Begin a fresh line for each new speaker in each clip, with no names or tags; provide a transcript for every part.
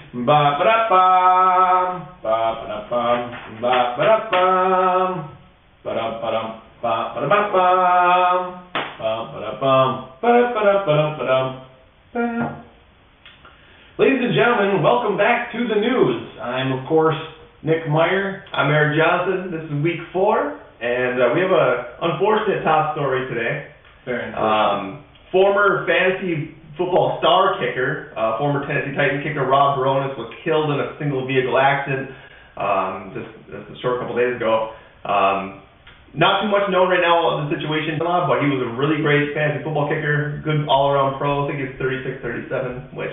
Ba-ba-da-bum, ba-ba-da-bum, ba-ba-da-bum, ba-da-ba-dum, ba-ba-da-bum, ba-ba-da-bum, ba-da-ba-da-ba-dum, ba-da. Ladies and gentlemen, welcome back to the news. I'm, of course, Nick Meyer.
I'm Erik Johnson. This is week 4, and we have an unfortunate top story today.
Very unfortunate.
Former fantasy football star kicker, former Tennessee Titans kicker Rob Bironas was killed in a single vehicle accident just a short couple days ago. Not too much known right now of the situation, but he was a really great fantasy football kicker, good all-around pro. I think he's 36, 37, which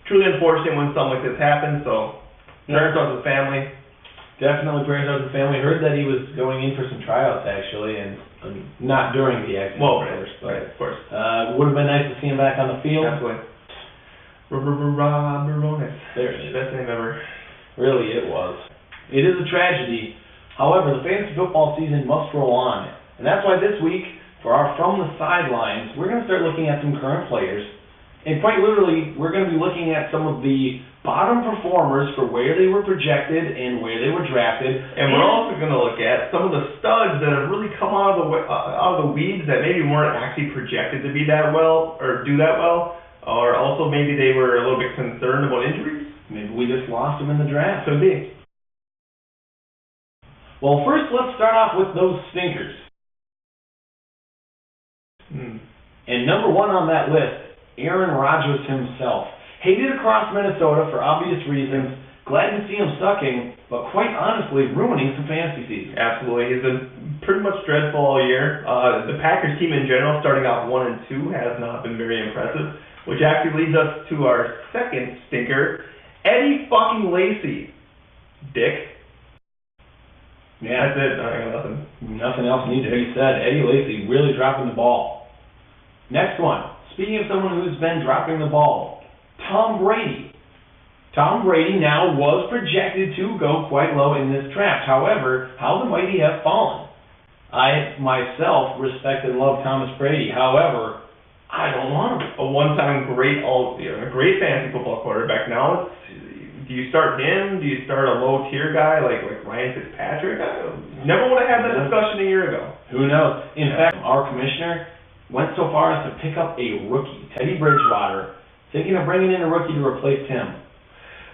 truly unfortunate when something like this happens. So prayers out to the family.
Definitely prayers out to the family. Heard that he was going in for some tryouts actually, and not during the accident.
Well,
of course.
Right.
Would have been nice to see him back on the field.
Absolutely. Rob Bironas.
There it is.
Best name ever.
Really, it was. It is a tragedy. However, the fantasy football season must roll on, and that's why this week, for our From the Sidelines, we're going to start looking at some current players. And quite literally, we're going to be looking at some of the bottom performers for where they were projected and where they were drafted.
And we're also going to look at some of the studs that have really come out of the weeds that maybe weren't actually projected to be that well or do that well, or also maybe they were a little bit concerned about injuries.
Maybe we just lost them in the draft.
Could be.
Well, first let's start off with those stinkers. And number one on that list, Aaron Rodgers himself. Hated across Minnesota for obvious reasons. Glad to see him sucking, but quite honestly, ruining some fantasy seasons.
Absolutely. He's been pretty much dreadful all year. The Packers team in general, starting out 1-2, has not been very impressive, which actually leads us to our second stinker, Eddie fucking Lacy. Dick.
Yeah.
That's it. I got nothing.
Nothing else needs to be said. Eddie Lacy really dropping the ball. Next one. Speaking of someone who's been dropping the ball, Tom Brady. Tom Brady now was projected to go quite low in this draft. However, how the mighty have fallen. I myself respect and love Thomas Brady. However, I don't want him.
A one-time great fantasy football quarterback. Now, do you start him? Do you start a low-tier guy like Ryan Fitzpatrick? Never would have had that discussion a year ago.
Who knows? In fact, our commissioner went so far as to pick up a rookie, Teddy Bridgewater, thinking of bringing in a rookie to replace Tim.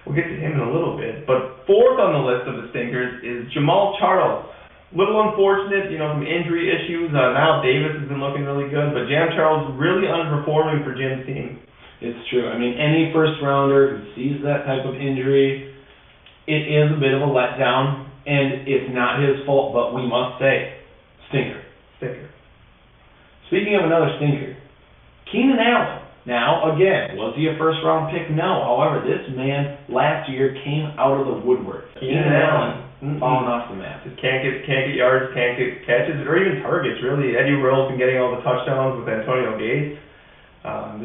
We'll get to him in a little bit. But fourth on the list of the stinkers is Jamal Charles. Little unfortunate, some injury issues. Now Davis has been looking really good, but Jam Charles really underperforming for Jim's team.
It's true. I mean, any first rounder who sees that type of injury, it is a bit of a letdown, and it's not his fault, but we must say, stinker. Speaking of another stinker, Keenan Allen. Now, again, was he a first-round pick? No. However, this man last year came out of the woodwork.
Keenan Allen
falling off the map.
Just can't get yards, can't get catches, or even targets, really. Eddie Rowe's been getting all the touchdowns with Antonio Gates.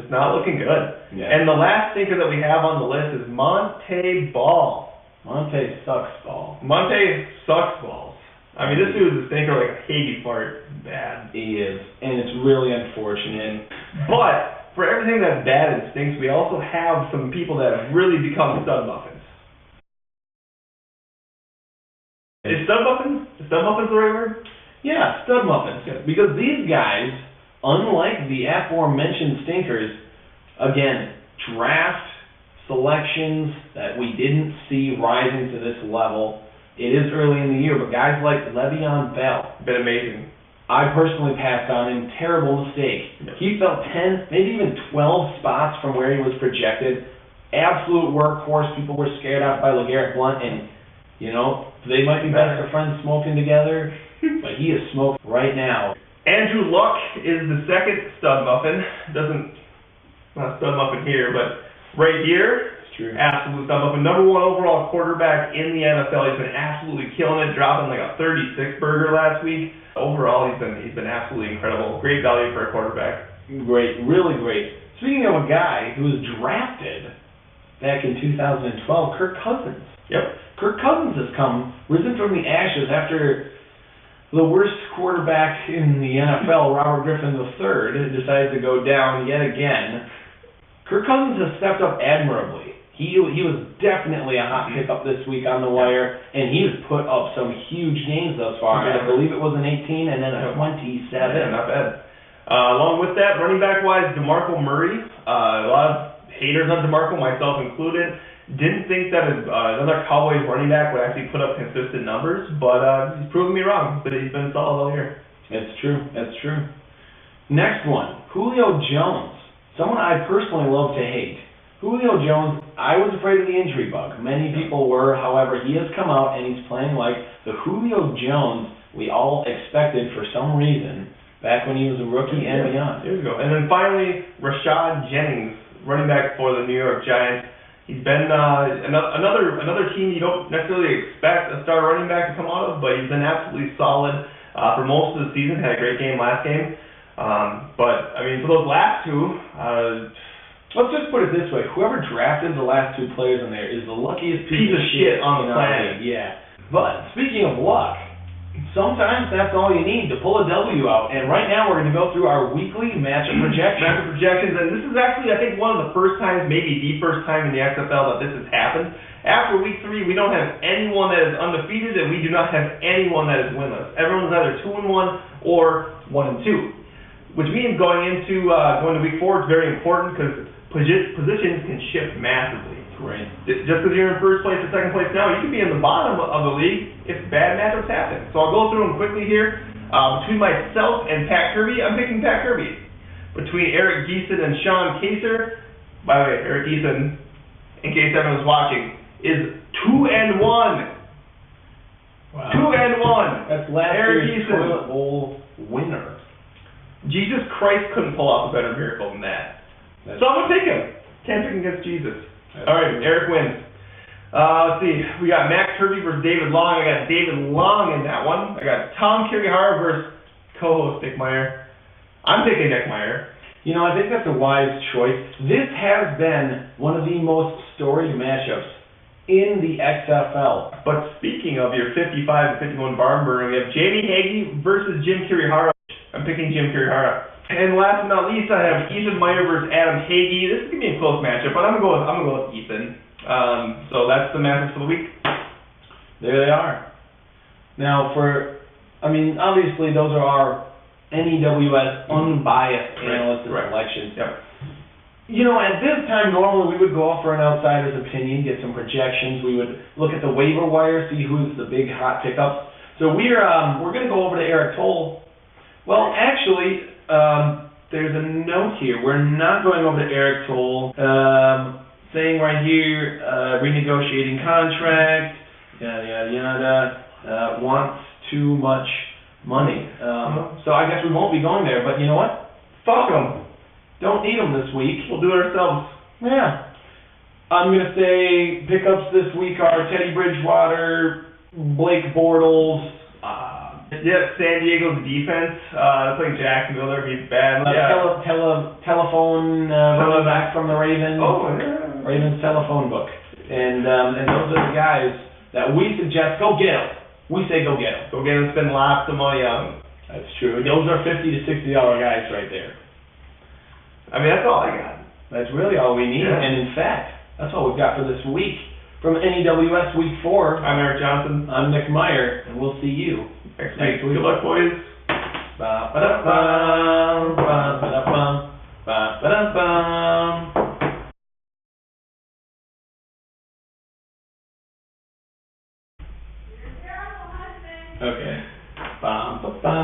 Just not looking good.
Yeah.
And the last stinker that we have on the list is Monte Ball.
Monte sucks balls.
Monte sucks balls. I mean, this dude is a stinker like a Hagee fart. Bad.
He is, and it's really unfortunate.
But for everything that's bad and stinks, we also have some people that have really become stud muffins. Is stud muffins the right word?
Yeah, stud muffins.
Yeah.
Because these guys, unlike the aforementioned stinkers, again, draft selections that we didn't see rising to this level. It is early in the year, but guys like Le'Veon Bell,
Been amazing.
I personally passed on him. Terrible mistake.
Yep.
He fell 10, maybe even 12 spots from where he was projected. Absolute workhorse. People were scared off by LeGarrette Blount, and, they might be best of friends smoking together, but he is smoking right now.
Andrew Luck is the second stud muffin. Not stud muffin here, but right here.
It's true.
Absolute stud muffin. Number 1 overall quarterback in the NFL. He's been absolutely killing it, dropping like a 36 burger last week. Overall, he's been absolutely incredible. Great value for a quarterback.
Great, really great. Speaking of a guy who was drafted back in 2012, Kirk Cousins.
Yep.
Kirk Cousins has risen from the ashes after the worst quarterback in the NFL, Robert Griffin III, decided to go down yet again. Kirk Cousins has stepped up admirably. He was definitely a hot pickup this week on the wire, and he has put up some huge games thus far. I believe it was an 18 and then a 27.
Yeah, not bad. Along with that, running back wise, DeMarco Murray. A lot of haters on DeMarco, myself included. Didn't think that another Cowboys running back would actually put up consistent numbers, but he's proven me wrong. But he's been solid all year.
It's true. That's true. Next one, Julio Jones. Someone I personally love to hate. Julio Jones, I was afraid of the injury bug. Many people were. However, he has come out and he's playing like the Julio Jones we all expected for some reason back when he was a rookie and beyond.
There we go. And then finally, Rashad Jennings, running back for the New York Giants. He's been another team you don't necessarily expect a star running back to come out of, but he's been absolutely solid for most of the season. Had a great game last game. But, I mean, for those last two,
let's just put it this way. Whoever drafted the last two players in there is the luckiest piece of shit
on the planet.
Yeah. But, speaking of luck, sometimes that's all you need to pull a W out. And right now we're going to go through our weekly matchup projections.
And this is actually, I think, one of the first times, maybe the first time in the XFL that this has happened. After week 3, we don't have anyone that is undefeated, and we do not have anyone that is winless. Everyone's either 2-1 or 1-2. Which means going to week 4, it's very important because positions can shift massively.
Right.
Just because you're in first place or second place now, you could be in the bottom of the league if bad matchups happen. So I'll go through them quickly here. Between myself and Pat Kirby, I'm picking Pat Kirby. Between Eric Geeson and Sean Kaser, by the way, Eric Geeson, in case everyone's watching, is 2-1.
Wow.
2-1.
That's last year's toilet bowl winner.
Jesus Christ couldn't pull off a better miracle than that. So I'm gonna pick him. Can't pick against Jesus. All right, Eric wins. Let's see. We got Matt Kirby versus David Long. I got David Long in that one. I got Tom Kirbyhara versus co-host Nick Meyer. I'm picking Nick Meyer.
You know, I think that's a wise choice. This has been one of the most storied matchups in the XFL.
But speaking of your 55 and 51 barn burner, we have Jamie Hagee versus Jim Kirbyhara. I'm picking Jim Kirbyhara. And last but not least, I have Ethan Meyer versus Adam Hagee. This is gonna be a close matchup, but I'm gonna go with Ethan. So that's the matchups for the week.
There they are. Now, obviously those are our N.E.W.S. unbiased analyst selections.
Yep.
You know, at this time, normally we would go off for an outsider's opinion, get some projections. We would look at the waiver wire, see who's the big hot pickups. So we're gonna go over to Erik Toll. Well, actually, there's a note here. We're not going over to Erik Toll. Saying right here, renegotiating contract, yada, yada, yada, wants too much money. So I guess we won't be going there, but you know what? Fuck them. Don't need them this week.
We'll do it ourselves.
Yeah. I'm going to say pickups this week are Teddy Bridgewater, Blake Bortles,
San Diego's defense. Playing Jacksonville, that'd be bad.
Telephone running back from the Ravens.
Oh, yeah.
Ravens telephone book. And those are the guys that we suggest go get them. We say go get them.
Go get them, spend lots of money on them.
That's true. Those are $50 to $60 guys right there.
I mean, that's all I got.
That's really all we need.
Yeah. And
in fact, that's all we've got for this week. From N.E.W.S. Week 4,
I'm Erik Johnson.
I'm Nick Meyer, and we'll see you next week.
Good luck, boys.
Ba-ba-da-bum, ba-ba-da-bum, ba-ba-da-bum. Okay. Bum, ba-bum.